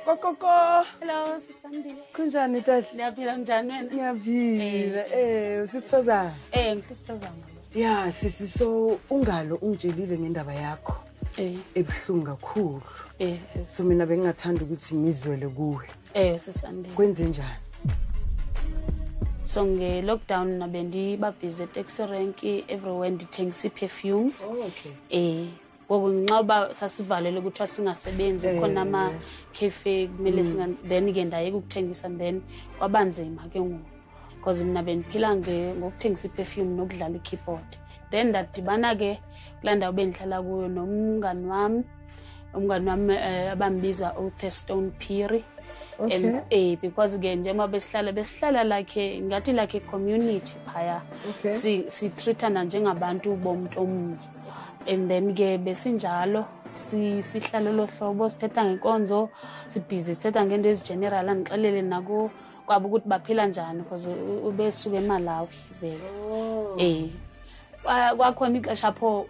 Kokoko. Hello, Sisandile. Kunjani tahle? Niyaphila njani wena? Ngiyaphila. Sisithozana. Ngisisithozana. Yeah, sisi so ungalo ungitshelile ngendaba yakho. Ebuhlungu kakhulu. So mina bengingathanda ukuthi ngizwele kuwe. Sisandile. Kwenze njani? So nge-lockdown nabendi busy taxi rank everywhere ndithengisa perfumes. Okay. Ngoku nginqaba sasivalele ukuthi singasebenzi khona ama cafe kumele then ke ndayeka ukuthengisa then kwabanzima ke ngoku because mina bendiphila ngokuthengisa perfume nokudlala ikeyboard. Then ndadibana ke kulanda bendihlala kuyo nomngani wami abambiza uThestone Phiri. Okay. And because ke njengoba besihlala like ngathi like community phaya. Okay. Si treatana njengabantu bomuntu omunye. And then ke besinjalo sihlala lo hlobo sithetha ngenkonzo sibhizi sithetha ngento ezigeneral angixelele nako kwabo ukuthi baphila njani because ubesuka eMalawi vele. Kwakhona ixesha pho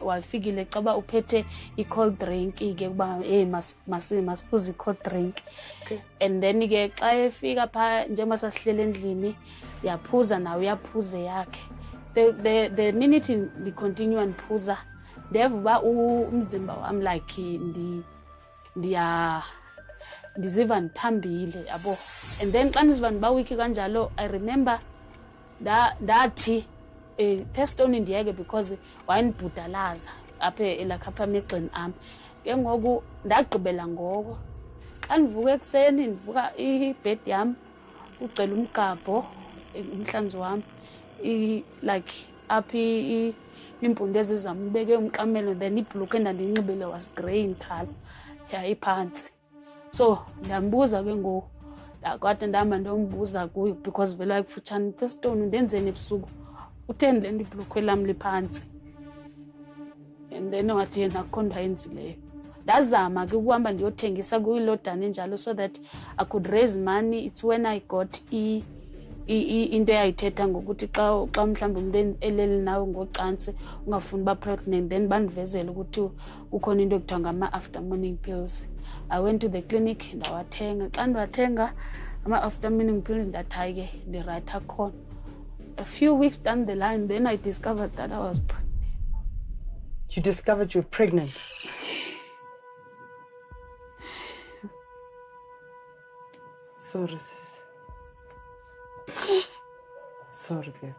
wafikile caba uphethe i-cold drink ke kuba masiphuze i-cold drink. And then ke xa efika pha njengoba sasihlele endlini siyaphuza nawe uyaphuze yakhe. The minute the continue and phuza ndeva umzimba wami like ndiziva ndithambile yabo. And then xa ndiziva ndibawiki kanjalo I remember ndathi Thestone ndiyeke because wayendibhudalaza apha elakapha emegxeni am. Ke ngoku ndagqibela ngoko xa ndivuka ekuseni ndivuka ibed yam ucela umgabho umhlanzi wami like aphi impundu ezizama ubeke umqamelo then ibhlukhe endandinxibele was grey in color iphansi. So ndambuza ke ngoku kwade ndihamba ndombuza kuyo because vele ayikufutshane Thestone ndenzeni ebusuku utheni le nto ibhlukhe lam liphansi. And then wathi yena akho nto ayenzileyo. Ndazama ke ukuhamba ndiyothengisa kuyilodana enjalo so that I could raise money. It's when I got into eyayithetha ngokuthi xa mhlawumbe umuntu elele nawe ngocansi ungafuni ba pregnant then bandivezela ukuthi ukhona into ekuthiwa ngama after morning pills. I went to the clinic ndawathenga. Xa ndiwathenga ama after morning pills ndathi ke ndi right akhona. A few weeks down the line then I discovered that I was pregnant. You discovered you were pregnant? Sorry, sis. Sorry, babe.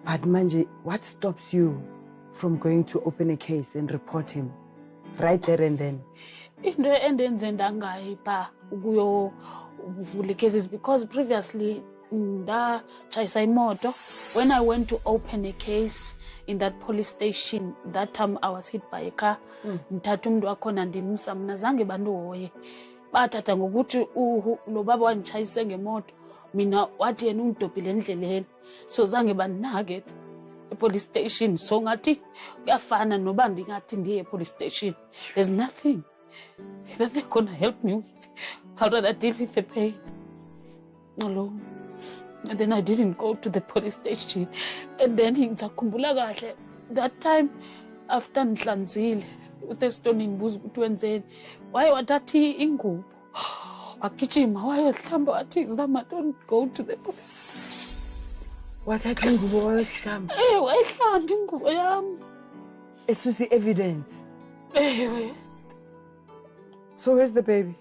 But manje, what stops you from going to open a case and report him right there and then? Into endenze ndangayipha ukuyovula cases because previously ndachayisa imoto. When I went to open a case in that police station, that time I was hit by a car. Ndithatha umuntu wakhona ndimsa mina zange bandihoye. Bathatha ngokuthi lo baba wanditshayise ngemoto mina wathi yena ungidobhile endleleni. So zange bandinake police station. So ngathi kuyafana noba ndingathi ndiye police station. There's nothing that they're gonna help me with. I'd rather deal with the pain alone. And then I didn't go to the police station. And then ngizakhumbula kahle that time after ndihlanzile uThestone imbuza ukuthi wenzeni. Waye wathathi ingubo wagijima wayohlamba wathi zama don't go to the police. Wathatha ingubo wayohlamba? Wayihlamba ingubo yami. Esusi evidence? So where's the baby?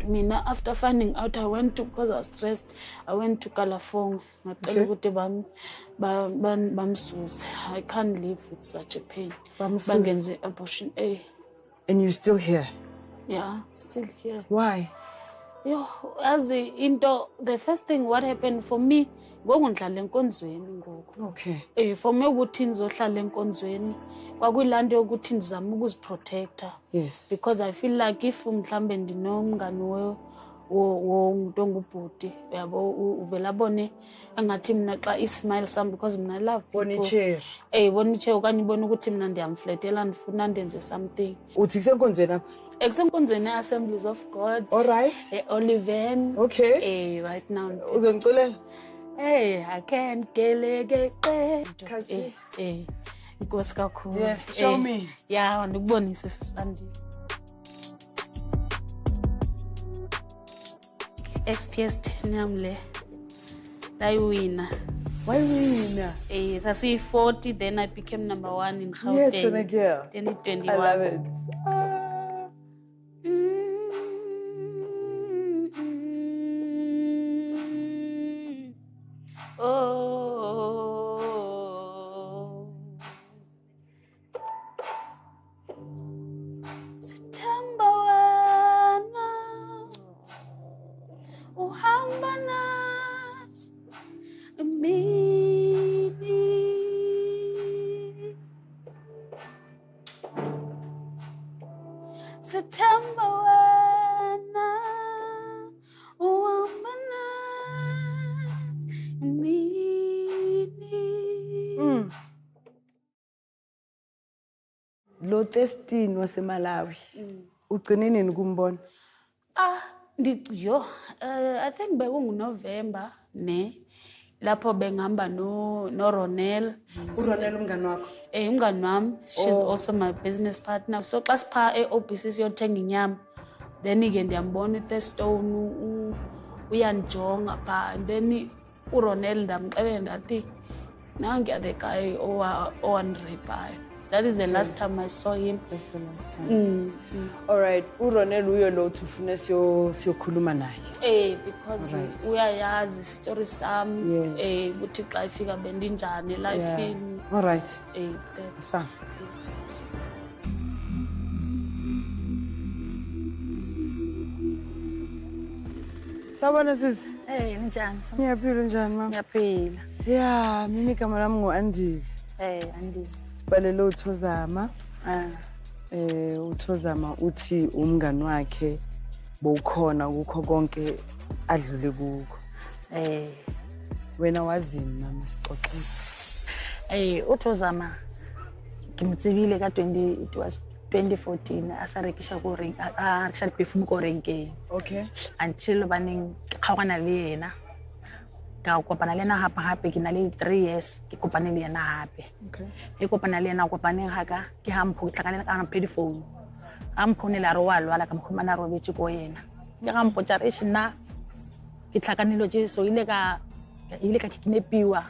Mina after finding out I went to, because I was stressed, I went to Kalafong. Ngacela ukuthi bamsuse. I can't live with such a pain. Bangenze abortion. And you're still here? Yeah, still here. Why? Yo, the first thing what happened for me, ngoku ndlala enkonzweni ngoku. Okay. For me ukuthi nizohlala enkonzweni kwakuyilanto yokuthi ndizama ukuziprotecta. Yes. Because I feel like if mhlambe ndinomngani womuntu ongubhuti yabo uvela abone angathi mina xa ismile sam because mina love people. Bonichair. Bonichair okanye ibona ukuthi mina ndiyamfletela ndifuna ndenze something. Uthi kusenkonzweni apha? Kusenkonzweni Assemblies of God. All right. Oliven. Okay. Right now. Uzongiculela? I can't get Inkosi kakhulu. Yes, show me. Yeah, ndikubonise sisandile. XPS 10 yam le. Dayiwina. Why winner? Sasi 40, then I became number 1 in Gauteng. Yes, and a girl. 2021. I love it. September wena uhamba nas mini September wena uhamba nas mini Lo testing waseMalawi. Ugcine nini kumbona? I think bekunguNovember ne lapho bengihamba no Ronel. uRonel umngani wakho? Umngani wami, she's also my business partner. So xa sipha eOBC siyothenga inyama, then ke ndiyambona uThestone uyanjonga pha, and then uRonel ndamxelela ndathi nangu the guy owanrapayo. That is the last time I saw him. That's the last time. All right. uRonel uyo lo ufuna siyokhuluma naye. Because uyayazi story sami. Ukuthi xa ifika bendinjani lifeini. All right. Sa. Sawubona sisi. Njani? Ngiyaphila njani mama? Ngiyaphila. Yeah, mina igama lami nguAndile. Andile. Sibhalele uThozama. uThozama uthi umngani wakhe bowukhona ukho konke adlule kuko. Wena wazini mama sixoxile? uThozama ngimtsibile ka 2014 asarekisha ku ring action perfume ko renkeng. Okay. Until baneng kgaogana le yena ka kopana le yena hape ke na le 3 years ke kopane le yena hape. Okay. E kopana le yena kopaneng haka ke hampho ke tlakane ka pedi phone ampone la ro walwala ka mkhumana ro betsi ko yena ke ga mpotsa re shina ke tlhakanelo tse so ile ka kidnapiwa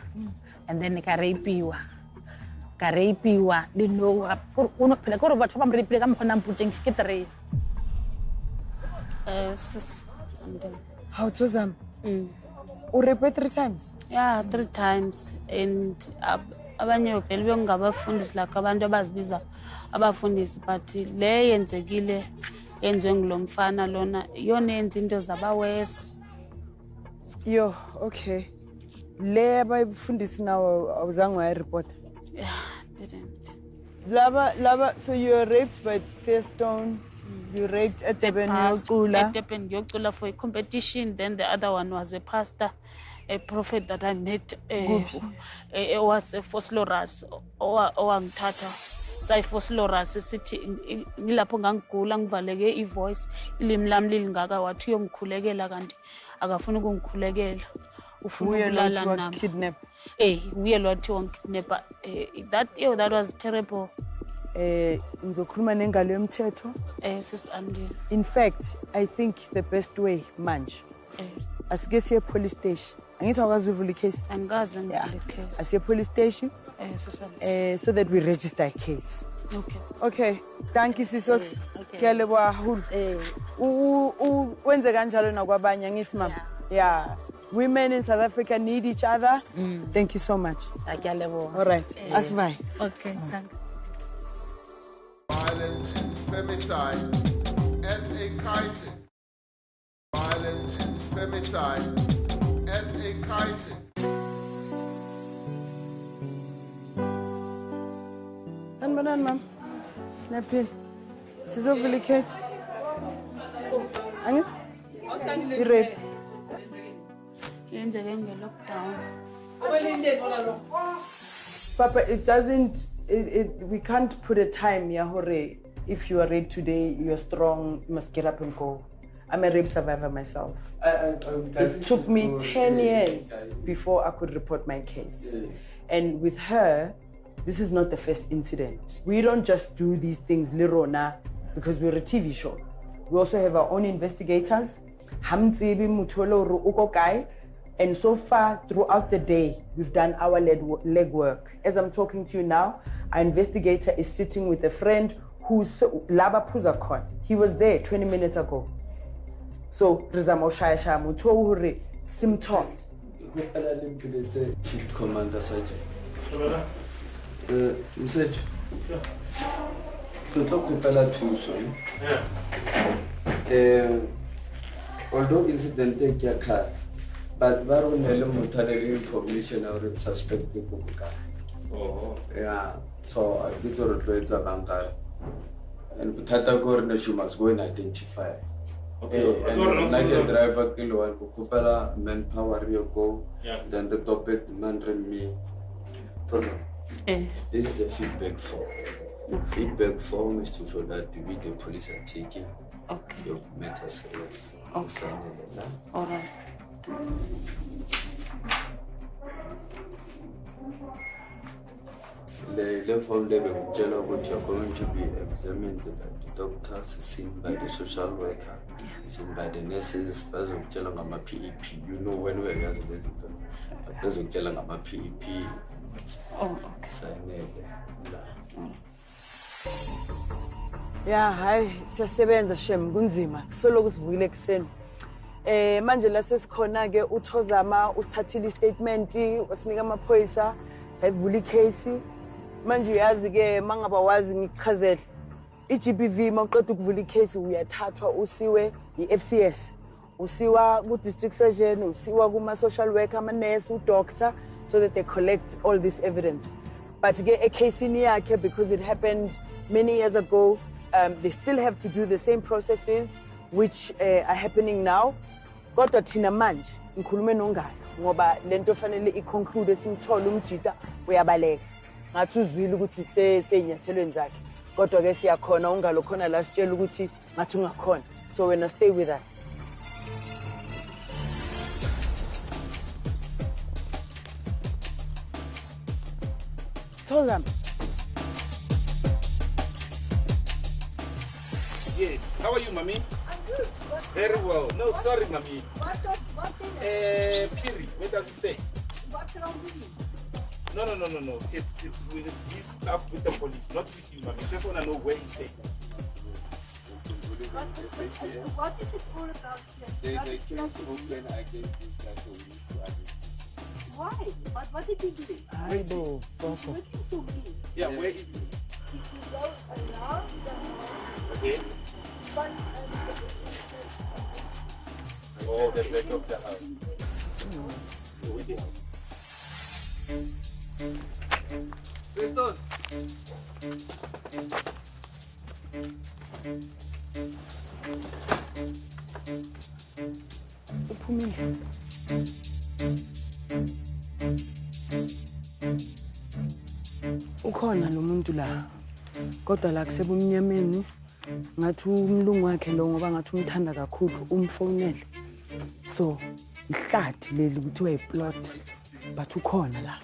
and then ka rapiwa le no uno phela ko re batho ba mrepile ka mkhona mputseng ke 3. Sis, How Thozama? Urepe 3 times? Yeah, 3 times. And abanye vele bengabafundisi lakho abantu abazibiza abafundisi, but le yenzekile yenziwe ngilomfana lona yona yenza into zabawesi. Yo, okay. Le abayifundisi nawo awuzange wayireport? Yeah, didn't. Laba, so you were raped by Fairstone. You raped at Durban Yocula for a competition. Then the other one was a pastor, a prophet that I met. It was a Foslorus or Angtata. Sai Foslorus city ngilapho ngangigula ngivaleke ivoice ilimi lami lilingaka wathi uyongikhulekela kanti akafuna ukungikhulekela ufuna ukulala nami. Kidnap. Uye lo wathi wangikidnap. That was terrible. Ngizokhuluma nengalo yomthetho. Sis Andile. In fact, I think the best way manje asike siye police station. Angithi awukazi uvula icase? Angazi ngivula icase. Asiye police station. So that we register a case. Okay. Thank you siso. Kuyalebwa hulu. Wenze kanjalo nakwabanye ngithi mama. Yeah. Women in South Africa need each other. Thank you so much. All right. Asibye. Okay, thanks. Violence and femicide as a crisis. Violence and femicide as a crisis. Sanibonani mama. Naphila. Sizovula icase. Angithi? I-rape. Yenzeke nge-lockdown. Papa, it doesn't, we can't put a time, Yahore. If you are raped today, you're strong, you must get up and go. I'm a rape survivor myself. It took me 10 years before I could report my case. And with her, this is not the first incident. We don't just do these things lirona because we're a TV show. We also have our own investigators. And so far, throughout the day, we've done our legwork. As I'm talking to you now, our investigator is sitting with a friend who's Laba Puzakon. He was there 20 minutes ago. So, Rizamo Shaya Mutori, Simton. Chief Commander Sergeant. Message. Although incident take your car, but we don't have information or suspect people. Oh. Yeah, so I get to repeat the banker. And Tatagor, she must go and identify. Okay, and like a driver, kilo and Kupela, manpower, you go, then the topic, man, me. This is a feedback form. Feedback form is to show that we, the police, are taking your matter serious. Okay. All right. The form level, you're going to be examined by the doctors, seen by the social worker, seen by the nurses, as of telling them a PEP. You know when we are visiting, as of telling them a PEP. Oh, okay. Yeah, hi, siyasebenza shem kunzima. Solo kusivukile ekseni. Manje la sesikhona ke uThozama usithathile istatement, wasinika amaphoyisa, sayivula icase. Manje uyazi ke mangaba wazi ngichazele. iGBV mawuqeda ukuvula icase uyathathwa usiwe iFCS. Usiwa ku district surgeon, usiwa kuma social worker, ama nurse, udoctor, so that they collect all this evidence. But a case in yakhe, because it happened many years ago, they still have to do the same processes which are happening now. Kodwa thina manje ngikhulume nongalo ngoba lento fanele iconclude simthola umjita uyabaleka. Ngathi uzwile ukuthi seyinyathelweni zakhe. Kodwa ke siyakhona ungalo khona la sitshela ukuthi ngathi ungakhona. So wena stay with us. Thozama. Yes. How are you, Mommy? I'm good. Very well. No, sorry, Mommy. What is Piri, where does he stay? what's wrong with you? No. It's his stuff with the police, not with you, Mommy. Just want to know where he stays. What is it all about, sir? There's a case open against this guy, so we need to arrest him. Why? What did he do? Hi, Bo. He's working for me. Yeah, where is he? If you go around the house, Okay. but Oh, the back of the house. With him. Preston. Uphumile. Ukhona lo muntu la. Kodwa la kusebumnyameni. Ngathi umlungu wakhe lo ngoba ngathi umthanda kakhulu umfonele. So, ihlathi leli ukuthi uyiplot but ukhona la.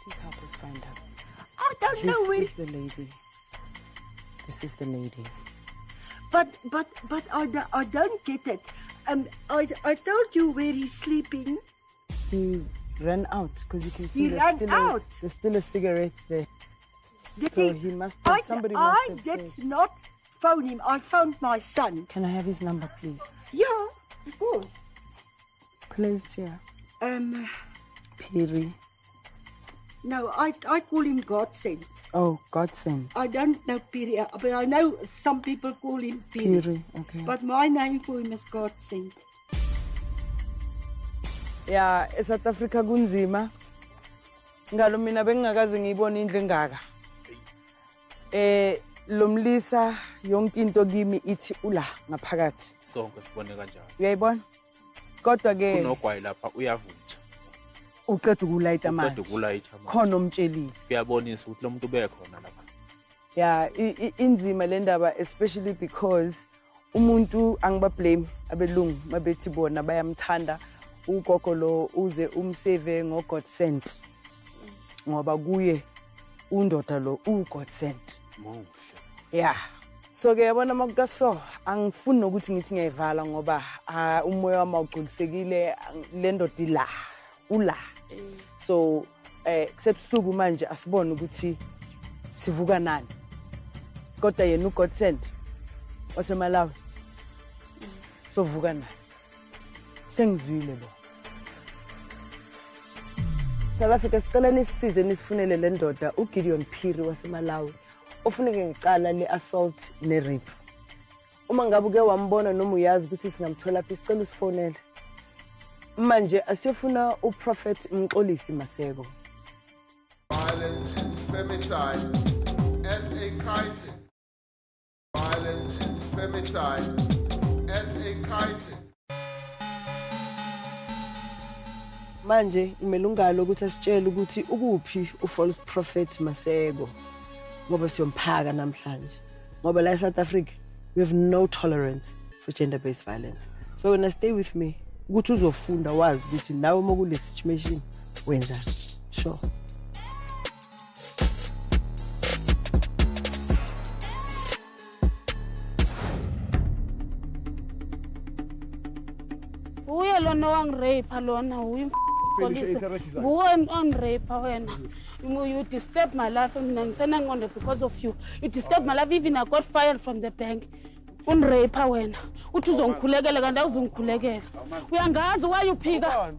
Please help us find her. I don't know where. This is the lady. This is the lady. But I don't get it. I told you where he's sleeping. He ran out because you can see He ran out? There's still a cigarette there. Did So he? he must have, somebody must I have did said. not phone him. I phoned my son. Can I have his number, please? Yeah, of course. Please, yeah. Piri. No, I call him Godsend. Oh, Godsend. I don't know Piri, but I know some people call him Piri. Piri, okay. But my name for him is Godsend. Yeah, eSouth Africa kunzima. Ngalo mina bengingakaze ngiyibone indlu engaka. Lomlisa yonke into kimi ithi ula ngaphakathi. Sonke sibone kanjalo. Uyayibona? Kodwa ke Kunogwayi lapha uyavutha. uqeda ukulayita Uqeda manje. ukulayitha manje. Khona omtshelile. Kuyabonisa ukuthi lo muntu ube khona lapha. Yeah, inzima le ndaba especially because umuntu angiba blame abelungu mabethi bona bayamthanda ugogo lo uze umsave ngo-God sent ngoba kuye undoda lo u-God sent. Yeah. So ke yabona makukaso angifuni nokuthi ngithi ngiyayivala ngoba umoya wami awuqinisekile le ndoda ila ula. So kusebusuku manje asibone ukuthi sivuka nani. Kodwa yena uGod sent waseMalawi. So vuka nani. Sengizwile bo. South Africa sicela nisisize nisifunele le ndoda uGideon Phiri waseMalawi. Ofuneke ngicala le-assault ne-rape. Uma ngabe uke wambona noma uyazi ukuthi singamthola phi sicela usifonele. Manje asiyofuna uProphet Mxolisi Maseko. Violence and femicide as a crisis. Violence and femicide as a crisis. Manje imelungalo ukuthi asitshele ukuthi ukuphi uFalse Prophet Maseko. Ngoba siyomphaka namhlanje. Ngoba la eSouth Africa we have no tolerance for gender-based violence. So when I stay with me, ukuthi uzofunda wazi ukuthi nawe mokule situation wenzani. Sure. Uye lona wangirape lona uyi police. Uwe on rape wena. You disturb my life because of you. You disturb my life. Even I got fired from the bank. Un rape wena. Uthi uzongikhulekela kanti awuzongikhulekela. Uyangazi why you phika?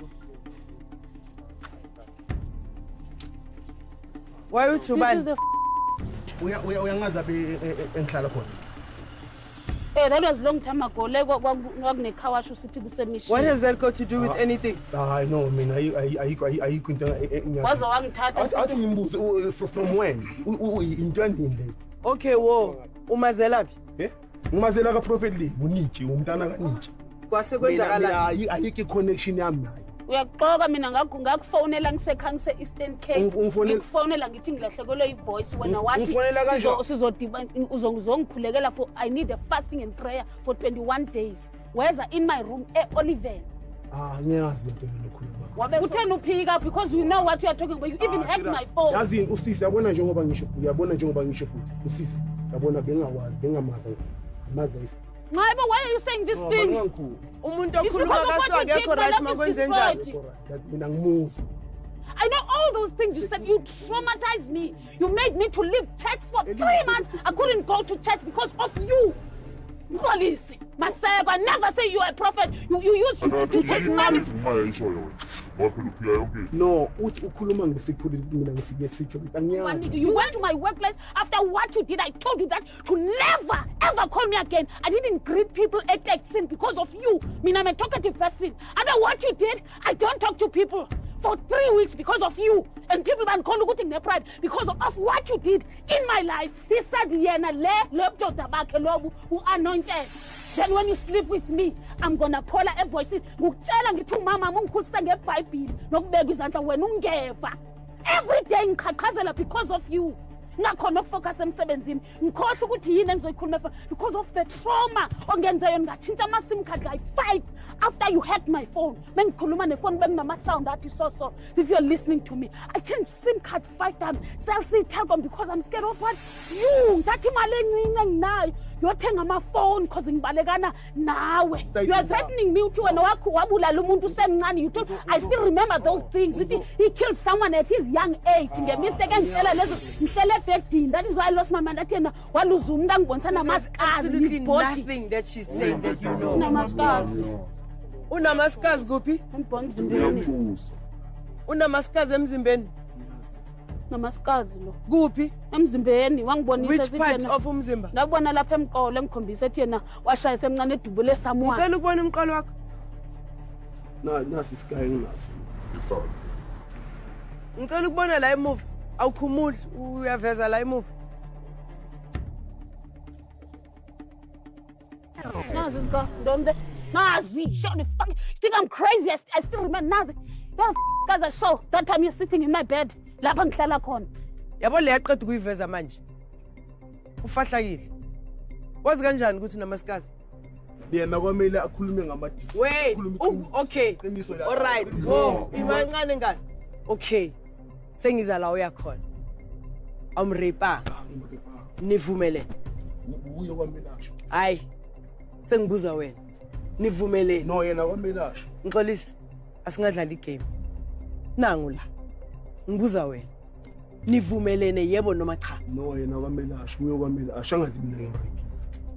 Why you too bad? Uyangazi abe enhlala khona. That was long time ago. What has that got to do with anything? I know, I mean, I from when? Okay, wo. Umazela phi? Eh? Umazela ka Prophet Lee, unithi, umntana kanithi. Kwase kwenzakala. Ayike connection yami naye. Uyaxoka mina ngakufonela ngisekhangise Eastern Cape. Ngikufonela ngithi ngilahlekelwe ivoice wena wathi sizodibana uzongikhulekela for I need a fasting and prayer for 21 days. Where's in my room Oliver? Ngiyazi into lokhuluma. Wabe uthena uphika because you know what you are talking about. You even hacked my phone. Yazi usisi yabona njengoba ngisho. Uyabona njengoba ngisho usisi. Yabona bengawazi bengamaza amaza isi. Why are you saying this thing? Umuntu okhuluma kaso akekho right makwenze njani? Mina ngimuzi. I know all those things you said. You traumatized me. You made me to leave church for 3 months. I couldn't go to church because of you. Police, Maseko, I never say you are a prophet. You used to take money. No, ukhuluma ngesikhulu mina ngifike sitsho ukuthi you went to my workplace after what you did. I told you that to never ever call me again. I didn't greet people at Texan because of you. Mina, I'm a talkative person. After what you did, I don't talk to people for 3 weeks because of you. And people ban call you their pride because of what you did in my life. He said, "Yena le tabake lobu who anointed." Then when you sleep with me, I'm gonna pull a voice. Ngukutshela ngithi mama mungikhulisa ngeBhayibheli nokubeka izandla wena ungeva. Every day ngikhakhazela because of you. Ngakhona ukufocus emsebenzini. Ngikhohle ukuthi yini engizoyikhuluma because of the trauma ongenzayo ngatshintsha ama SIM card like 5 after you hacked my phone. Mengikhuluma nephone benginama sound athi so. If you're listening to me, I changed SIM card 5 times. Cell C Telkom because I'm scared of what you. Ngathi imali encinci enginayo. Yothenga ama phone because ngibalekana nawe. You are threatening me uthi wena wakho wabulala umuntu usemncane. You told I still remember those things. He killed someone at his young age. Ngemistake engitshela lezo ngihlele bedini. That is why I lost my mind. Athena waluza umuntu angibonisana amaskazi in his body. Nothing that she's saying that you know. Unamaskazi. Unamaskazi kuphi? Emzimbeni. Unamaskazi emzimbeni? Namaskazi lo. Kuphi? Emzimbeni wangibonisa Which part of umzimba? Ngabona lapha emqolo engikhombisa ethi yena washaya semncane edubule samuwa. Ngicela ukubona umqolo wakho. Nasi sky nginaso. Ngicela ukubona la emuva. Awukhumuli uyaveza la emuva. Nazi sika ndombe. Nazi, shut the fuck. You think I'm crazy? I still remember Nazi. Yeah, guys, I saw that time you're sitting in my bed. Lapha ngihlala khona. Yabo le yaqeda ukuyiveza manje. Ufahlakile. Wazi kanjani ukuthi unamaskazi? yena kwamele akhulume ngama-details. Wait, okay. All right. Oh, imancane ngani? Okay. Sengiza la uyakhona. Amrepa. Nivumele. Uye kwamelasho. Hayi. Sengibuza wena. Nivumele. No, yena kwamelasho. Ngixolisi. Asingadlala igame. Nangu la. Ngibuza wena. Nivumelene yebo noma cha? No, yena kwamelasho. Uye kwamelasho angathi mina ngimrepa.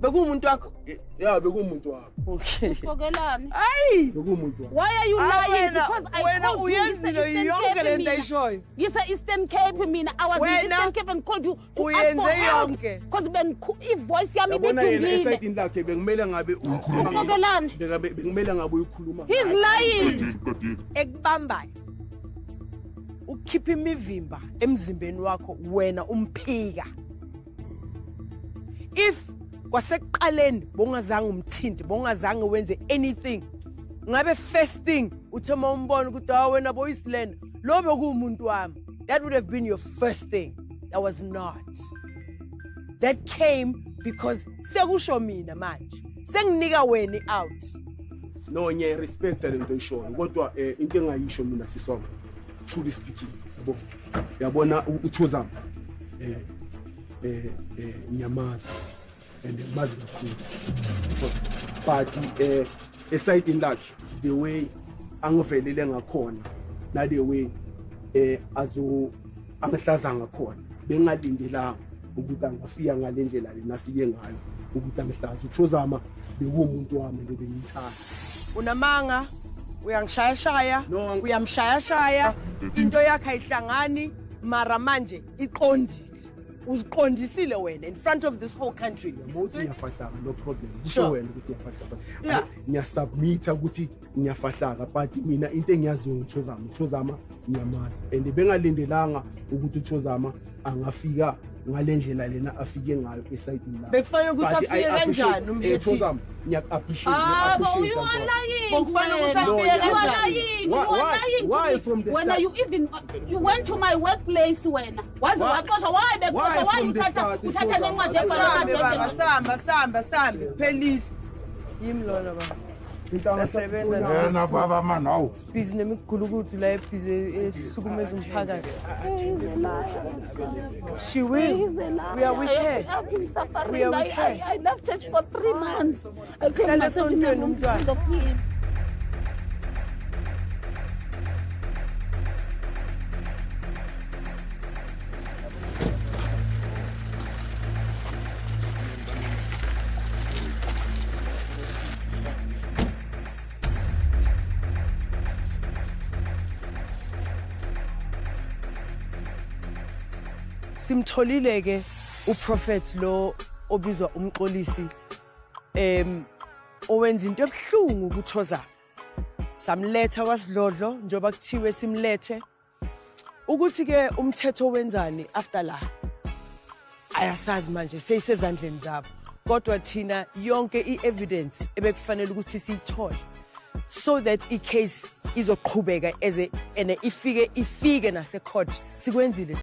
Bekumuntu wakho? Yeah, bekumuntu wakho. Okay. Fogelani. Hayi. Bekumuntu wakho. Why are you lying? Because I wena called you. uyenzile yonke lento ayishoyo. Yisa Eastern Cape mina. I was in Eastern Cape and called you to ask for Uyenze help. yonke. Because voice yami Yabona yena bidungile. esayidini lakhe bekumele ngabe Fogelani. bekumele ngabe uyikhuluma. He's lying. Ekubambayo. Ukhipha imivimba emzimbeni wakho wena umphika. If kwasekuqaleni bongazange umthinti bongazange wenze anything ngabe first thing uthoma umbona ukuthi wena boyisilena lo bekuumuntu wami, that would have been your first thing. That was not. That came because sekusho mina manje senginika wena out. No, nye respect lento ishoyo kodwa into engayisho mina sisonke truly speaking yabona uThozama nyamazi and mazi kakhulu but esayidini lakhe the way angivelele ngakhona na the way angihlaza ngakhona bengalindelanga ukuthi angafika ngalendlela lena afike ngayo ukuthi angihlaza. uThozama bekuumuntu wami bengimthanda. Unamanga uyangishaya uyamshaya into yakhe ayihlangani mara manje iqondile uziqondisile wena in front of this whole country. Most ngiyafahlaka no problem. Kusho wena ukuthi ngiyafahlaka. Ngiyasubmita ukuthi ngiyafahlaka but mina into engiyaziyo uThozama ngiyamazi and bengalindelanga ukuthi uThozama angafika ngalendlela lena afike ngayo esayidini la. Bekufanele ukuthi afike kanjani umbethi? uThozama ngiyaappreciate Bekufanele ukuthi afike kanjani? Why from the when you went to my workplace when wazi waxoxa why beqoxa why uthatha nencwadi ebhala samba phelile yimi lona baba. Yena baba manawo. Busy nemigulukudu la ebhizi ehlukumeza umphakathi. She will. We are with her. We are with her. I left church for 3 months. I Hlala esontweni umntwana. Simtholile ke uprofet lo obizwa umxolisi owenza into ebhlungu ukuThozama. Samletha kwaSidlodlo njoba kuthiwe simlethe ukuthi ke umthetho wenzani after la ayasazi manje seyisezandleni zabo kodwa thina yonke i-evidence ebekufanele ukuthi siyithole so that icase izoqhubeka ene ifike nase court sikwenzile.